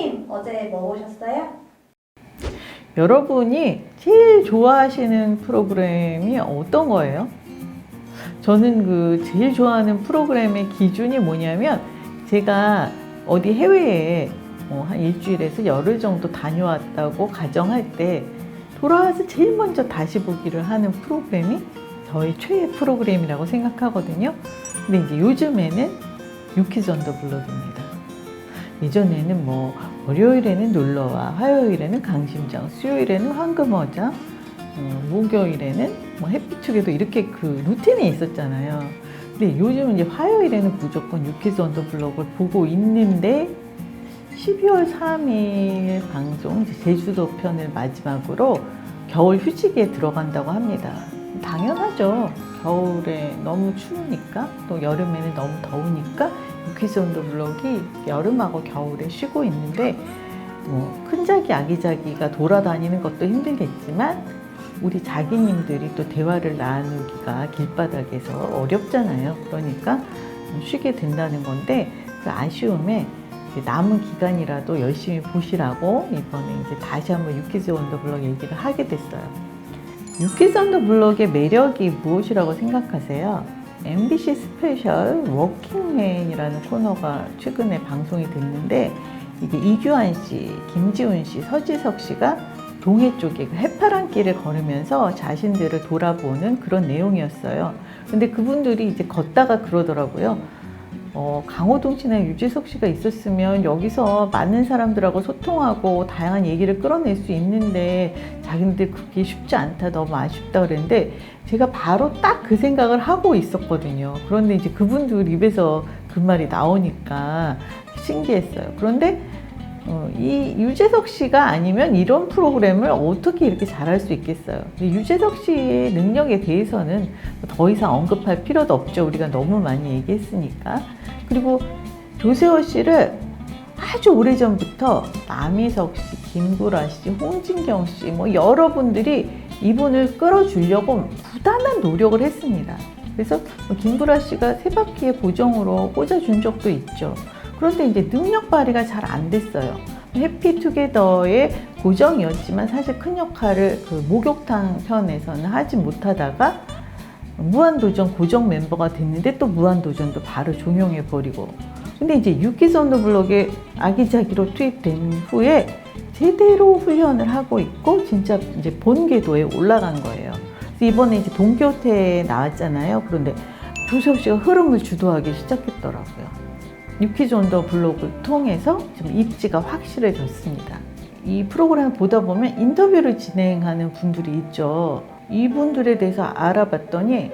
선생님, 어제 뭐 보셨어요? 여러분이 제일 좋아하시는 프로그램이 어떤 거예요? 저는 제일 좋아하는 프로그램의 기준이 뭐냐면, 제가 어디 해외에 한 일주일에서 열흘 정도 다녀왔다고 가정할 때 돌아와서 제일 먼저 다시 보기를 하는 프로그램이 저희 최애 프로그램이라고 생각하거든요. 근데 이제 요즘에는 유키즈 언더 블럭입니다. 예전에는 월요일에는 놀러와, 화요일에는 강심장, 수요일에는 황금어장, 목요일에는 해피투게더, 이렇게 루틴이 있었잖아요. 근데 요즘은 이제 화요일에는 무조건 유키즈 언더 블럭을 보고 있는데, 12월 3일 방송 제주도 편을 마지막으로 겨울 휴직에 들어간다고 합니다. 당연하죠. 겨울에 너무 추우니까, 또 여름에는 너무 더우니까 유키즈 언더 블럭이 여름하고 겨울에 쉬고 있는데, 큰 자기 아기자기가 돌아다니는 것도 힘들겠지만 우리 자기님들이 또 대화를 나누기가 길바닥에서 어렵잖아요. 그러니까 쉬게 된다는 건데, 그 아쉬움에 남은 기간이라도 열심히 보시라고 이번에 이제 다시 한번 유키즈 언더 블럭 얘기를 하게 됐어요. 유키즈 언더 블럭의 매력이 무엇이라고 생각하세요? MBC 스페셜 워킹맨이라는 코너가 최근에 방송이 됐는데, 이게 이규환 씨, 김지훈 씨, 서지석 씨가 동해 쪽에 해파랑길을 걸으면서 자신들을 돌아보는 그런 내용이었어요. 근데 그분들이 이제 걷다가 그러더라고요. 강호동 씨나 유재석 씨가 있었으면 여기서 많은 사람들하고 소통하고 다양한 얘기를 끌어낼 수 있는데 자기들 그게 쉽지 않다, 너무 아쉽다 그랬는데, 제가 바로 딱 그 생각을 하고 있었거든요. 그런데 이제 그분들 입에서 그 말이 나오니까 신기했어요. 그런데 이 유재석 씨가 아니면 이런 프로그램을 어떻게 이렇게 잘할 수 있겠어요. 유재석 씨의 능력에 대해서는 더 이상 언급할 필요도 없죠. 우리가 너무 많이 얘기했으니까. 그리고 조세호 씨를 아주 오래전부터 남희석 씨, 김구라 씨, 홍진경 씨, 여러분들이 이분을 끌어주려고 부단한 노력을 했습니다. 그래서 김구라 씨가 세 바퀴의 보정으로 꽂아준 적도 있죠. 그런데 이제 능력 발휘가 잘 안 됐어요. 해피투게더의 고정이었지만 사실 큰 역할을 목욕탕 편에서는 하지 못하다가 무한도전 고정 멤버가 됐는데, 또 무한도전도 바로 종용해버리고, 근데 이제 유키즈 언더 블럭에 아기자기로 투입된 후에 제대로 훈련을 하고 있고 진짜 이제 본궤도에 올라간 거예요. 그래서 이번에 이제 동교태에 나왔잖아요. 그런데 조세호 씨가 흐름을 주도하기 시작했더라고요. 유키즈 언더 블럭을 통해서 좀 입지가 확실해졌습니다. 이 프로그램을 보다 보면 인터뷰를 진행하는 분들이 있죠. 이분들에 대해서 알아봤더니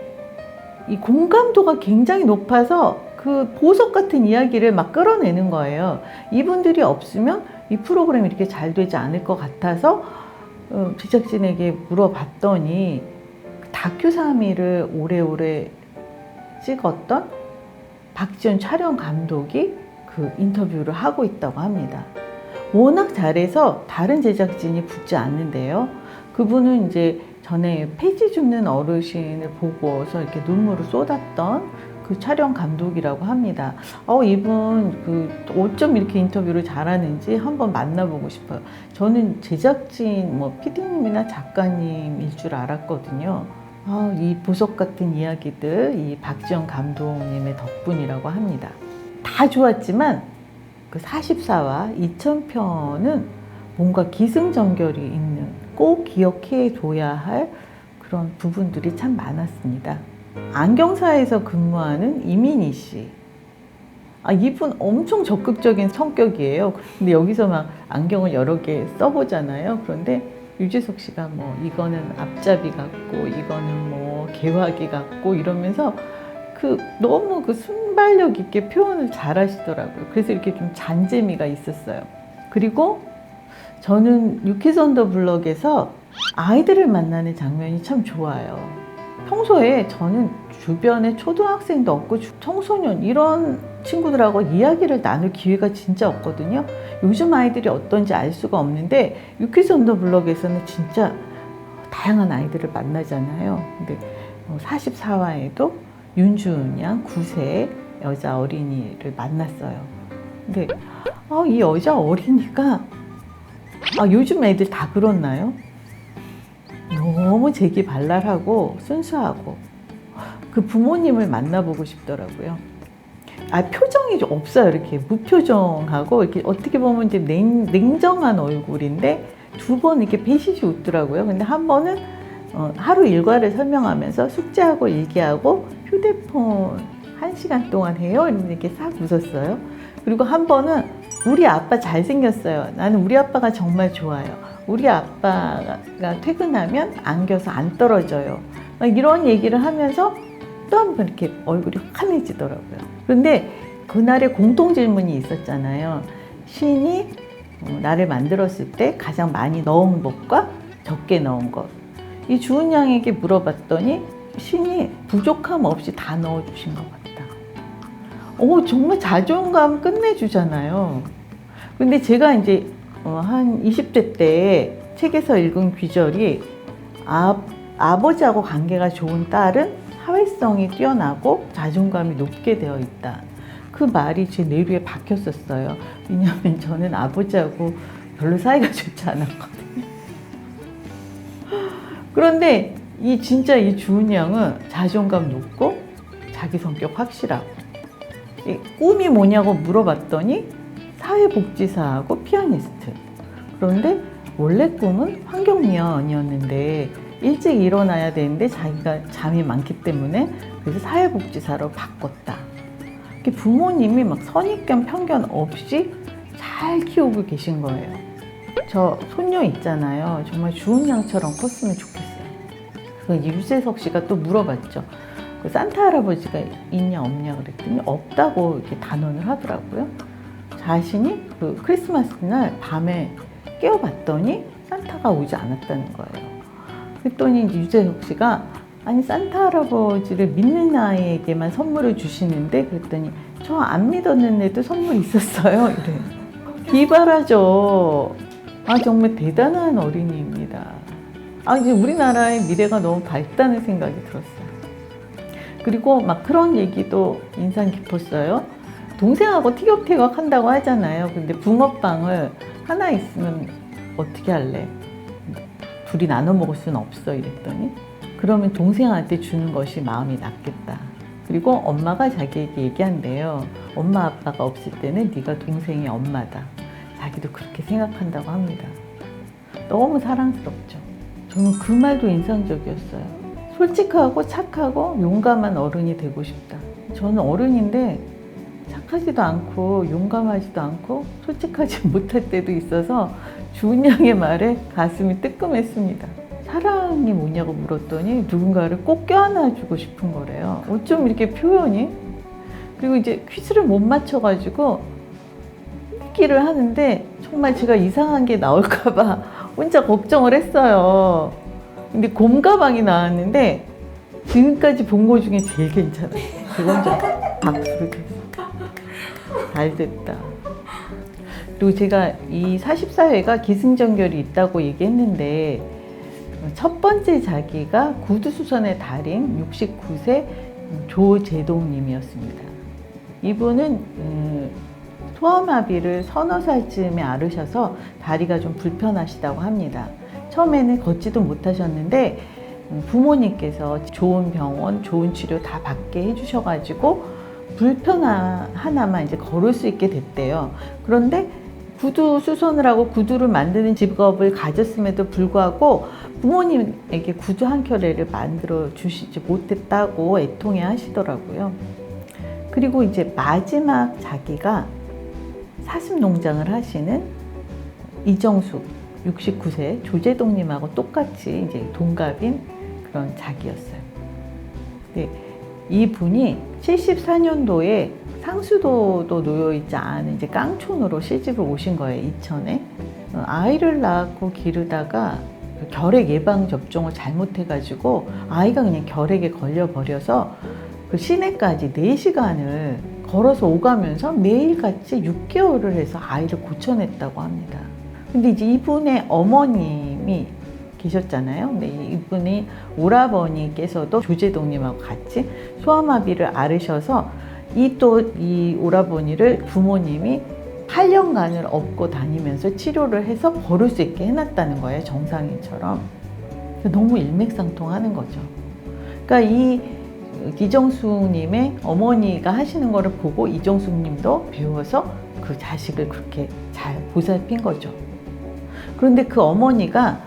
이 공감도가 굉장히 높아서 그 보석 같은 이야기를 막 끌어내는 거예요. 이분들이 없으면 이 프로그램이 이렇게 잘 되지 않을 것 같아서 제작진에게 물어봤더니 다큐 3일을 오래오래 찍었던 박지원 촬영 감독이 그 인터뷰를 하고 있다고 합니다. 워낙 잘해서 다른 제작진이 붙지 않는데요. 그분은 이제 전에 폐지 줍는 어르신을 보고서 이렇게 눈물을 쏟았던 그 촬영 감독이라고 합니다. 이분 어쩜 이렇게 인터뷰를 잘하는지 한번 만나보고 싶어요. 저는 제작진 PD님이나 작가님일 줄 알았거든요. 이 보석 같은 이야기들, 이 박지원 감독님의 덕분이라고 합니다. 다 좋았지만 그 44화 2000편은 뭔가 기승전결이 있는, 꼭 기억해 둬야 할 그런 부분들이 참 많았습니다. 안경사에서 근무하는 이민희 씨. 이분 엄청 적극적인 성격이에요. 근데 여기서 막 안경을 여러 개 써보잖아요. 그런데 유재석 씨가 이거는 앞잡이 같고 이거는 개화기 같고 이러면서 너무 순발력 있게 표현을 잘 하시더라고요. 그래서 이렇게 좀 잔재미가 있었어요. 그리고 저는 유키즈 언더 블럭에서 아이들을 만나는 장면이 참 좋아요. 평소에 저는 주변에 초등학생도 없고 청소년 이런 친구들하고 이야기를 나눌 기회가 진짜 없거든요. 요즘 아이들이 어떤지 알 수가 없는데 유키즈 언더 블럭에서는 진짜 다양한 아이들을 만나잖아요. 근데 44화에도 윤주은 양 9세 여자 어린이를 만났어요. 근데 이 여자 어리니까 요즘 애들 다 그렇나요? 너무 재기발랄하고 순수하고 그 부모님을 만나보고 싶더라고요. 표정이 좀 없어요. 이렇게 무표정하고 이렇게 어떻게 보면 이제 냉정한 얼굴인데 두 번 이렇게 배시시 웃더라고요. 근데 한 번은 하루 일과를 설명하면서 숙제하고 일기하고 휴대폰 1시간 동안 해요. 이렇게 싹 웃었어요. 그리고 한 번은 우리 아빠 잘생겼어요. 나는 우리 아빠가 정말 좋아요. 우리 아빠가 퇴근하면 안겨서 안 떨어져요. 이런 얘기를 하면서 또 한 번 이렇게 얼굴이 환해지더라고요. 그런데 그날에 공통 질문이 있었잖아요. 시인이 나를 만들었을 때 가장 많이 넣은 것과 적게 넣은 것. 이 주은 양에게 물어봤더니 시인이 부족함 없이 다 넣어주신 것 같다. 정말 자존감 끝내주잖아요. 근데 제가 이제 한 20대 때 책에서 읽은 귀절이 아버지하고 관계가 좋은 딸은 사회성이 뛰어나고 자존감이 높게 되어 있다. 그 말이 제 뇌리에 박혔었어요. 왜냐하면 저는 아버지하고 별로 사이가 좋지 않았거든요. 그런데 진짜 이 주은 양은 자존감 높고 자기 성격 확실하고 꿈이 뭐냐고 물어봤더니 사회복지사하고 피아니스트. 그런데 원래 꿈은 환경미화원이었는데 일찍 일어나야 되는데 자기가 잠이 많기 때문에 그래서 사회복지사로 바꿨다. 부모님이 막 선입견 편견 없이 잘 키우고 계신 거예요. 저 손녀 있잖아요. 정말 주은 양처럼 컸으면 좋겠어요. 그래서 유재석 씨가 또 물어봤죠. 그 산타 할아버지가 있냐 없냐 그랬더니 없다고 이렇게 단언을 하더라고요. 자신이 그 크리스마스 날 밤에 깨워봤더니 산타가 오지 않았다는 거예요. 그랬더니 유재석 씨가 아니 산타 할아버지를 믿는 아이에게만 선물을 주시는데 그랬더니 저 안 믿었는 애도 선물 있었어요. 이래. 기발하죠. 정말 대단한 어린이입니다. 이제 우리나라의 미래가 너무 밝다는 생각이 들었어요. 그리고 막 그런 얘기도 인상 깊었어요. 동생하고 티격태격 한다고 하잖아요. 근데 붕어빵을 하나 있으면 어떻게 할래? 둘이 나눠 먹을 수는 없어 이랬더니 그러면 동생한테 주는 것이 마음이 낫겠다. 그리고 엄마가 자기에게 얘기한대요. 엄마 아빠가 없을 때는 네가 동생의 엄마다. 자기도 그렇게 생각한다고 합니다. 너무 사랑스럽죠. 저는 그 말도 인상적이었어요. 솔직하고 착하고 용감한 어른이 되고 싶다. 저는 어른인데 착하지도 않고 용감하지도 않고 솔직하지 못할 때도 있어서 주은 양의 말에 가슴이 뜨끔했습니다. 사랑이 뭐냐고 물었더니 누군가를 꼭 껴안아주고 싶은 거래요. 어쩜 이렇게 표현이? 그리고 이제 퀴즈를 못 맞춰가지고 읽기를 하는데 정말 제가 이상한 게 나올까봐 혼자 걱정을 했어요. 근데 곰가방이 나왔는데 지금까지 본 거 중에 제일 괜찮았어요. 그건 좀 박수를 쳤어요. 잘 됐다. 그리고 제가 이 44회가 기승전결이 있다고 얘기했는데 첫 번째 자기가 구두수선의 달인 69세 조재동님이었습니다. 이분은 소아마비를 서너 살쯤에 앓으셔서 다리가 좀 불편하시다고 합니다. 처음에는 걷지도 못하셨는데 부모님께서 좋은 병원, 좋은 치료 다 받게 해주셔가지고 불편 하나만 이제 걸을 수 있게 됐대요. 그런데 구두 수선을 하고 구두를 만드는 직업을 가졌음에도 불구하고 부모님에게 구두 한 켤레를 만들어 주시지 못했다고 애통해 하시더라고요. 그리고 이제 마지막 자기가 사슴 농장을 하시는 이정숙 69세 조재동님하고 똑같이 이제 동갑인 그런 자기였어요. 네, 이분이 74년도에 상수도도 놓여있지 않은 이제 깡촌으로 시집을 오신 거예요. 이천에. 아이를 낳고 기르다가 결핵 예방 접종을 잘못해가지고 아이가 그냥 결핵에 걸려버려서 그 시내까지 4시간을 걸어서 오가면서 매일같이 6개월을 해서 아이를 고쳐냈다고 합니다. 근데 이제 이분의 어머님이 계셨잖아요. 근데 이분이 오라버니께서도 조재동님하고 같이 소아마비를 앓으셔서 이 오라버니를 부모님이 8년간을 업고 다니면서 치료를 해서 벌을 수 있게 해놨다는 거예요. 정상인처럼. 너무 일맥상통하는 거죠. 그러니까 이 이정숙님의 어머니가 하시는 거를 보고 이정숙님도 배워서 그 자식을 그렇게 잘 보살핀 거죠. 그런데 그 어머니가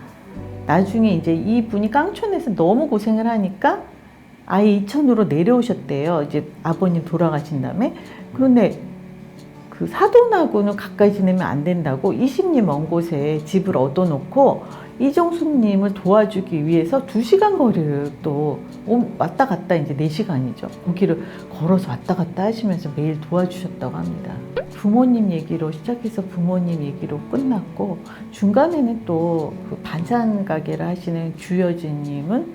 나중에 이제 이분이 깡촌에서 너무 고생을 하니까 아예 이천으로 내려오셨대요. 이제 아버님 돌아가신 다음에. 그런데 그 사돈하고는 가까이 지내면 안 된다고 20리 먼 곳에 집을 얻어놓고 이정숙님을 도와주기 위해서 2시간 거리를 또 왔다 갔다 이제 4시간이죠. 거기를 걸어서 왔다 갔다 하시면서 매일 도와주셨다고 합니다. 부모님 얘기로 시작해서 부모님 얘기로 끝났고 중간에는 또 그 반찬 가게를 하시는 주여진님은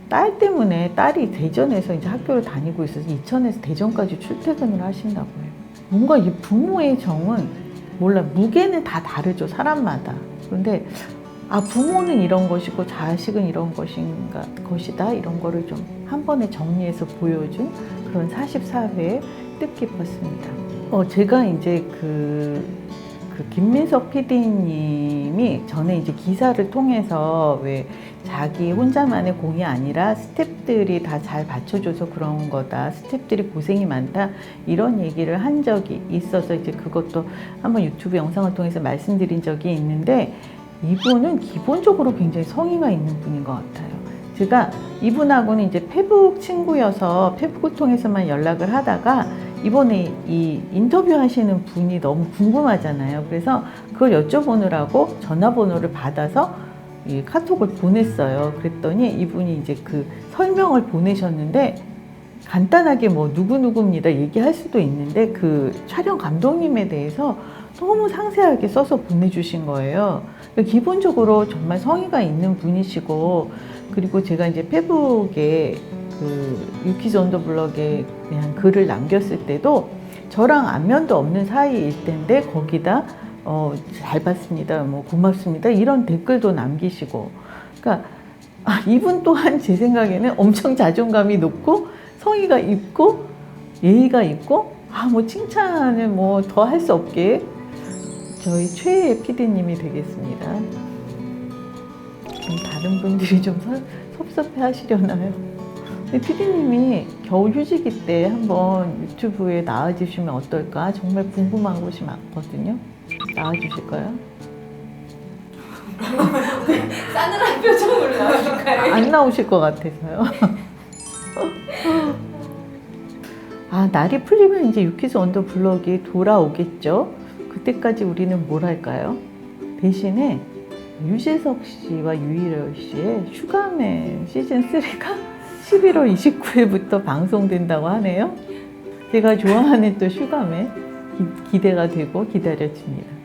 딸 때문에 딸이 대전에서 이제 학교를 다니고 있어서 이천에서 대전까지 출퇴근을 하신다고 해요. 뭔가 이 부모의 정은 몰라 무게는 다 다르죠 사람마다. 그런데 부모는 이런 것이고 자식은 이런 것이다 이런 거를 좀 한 번에 정리해서 보여준 그런 44회에 뜻깊었습니다. 제가 이제 그 김민석 PD님이 전에 이제 기사를 통해서 왜 자기 혼자만의 공이 아니라 스태프들이 다 잘 받쳐줘서 그런 거다. 스태프들이 고생이 많다. 이런 얘기를 한 적이 있어서 이제 그것도 한번 유튜브 영상을 통해서 말씀드린 적이 있는데 이분은 기본적으로 굉장히 성의가 있는 분인 것 같아요. 제가 이분하고는 이제 페북 친구여서 페북을 통해서만 연락을 하다가 이번에 이 인터뷰 하시는 분이 너무 궁금하잖아요. 그래서 그걸 여쭤보느라고 전화번호를 받아서 이 카톡을 보냈어요. 그랬더니 이분이 이제 그 설명을 보내셨는데 간단하게 뭐 누구누구입니다 얘기할 수도 있는데 그 촬영 감독님에 대해서 너무 상세하게 써서 보내주신 거예요. 기본적으로 정말 성의가 있는 분이시고 그리고 제가 이제 페북에 그 유키즈 언더블럭에 대한 글을 남겼을 때도 저랑 안면도 없는 사이일 텐데 거기다 잘 봤습니다, 뭐 고맙습니다 이런 댓글도 남기시고 그러니까 이분 또한 제 생각에는 엄청 자존감이 높고 성의가 있고 예의가 있고 뭐 칭찬을 뭐 더 할 수 없게 저희 최애 PD님이 되겠습니다. 다른 분들이 좀 섭섭해 하시려나요? PD님이 겨울 휴직일 때 한번 유튜브에 나와주시면 어떨까? 정말 궁금한 곳이 많거든요. 나와주실까요? 싸늘한 표정으로 나오실까요? 안 나오실 것 같아서요. 날이 풀리면 이제 유키즈 언더블럭이 돌아오겠죠. 그때까지 우리는 뭘 할까요? 대신에 유재석 씨와 유일열 씨의 슈가맨 시즌3가 11월 29일부터 방송된다고 하네요. 제가 좋아하는 또 슈가맨 기대가 되고 기다려집니다.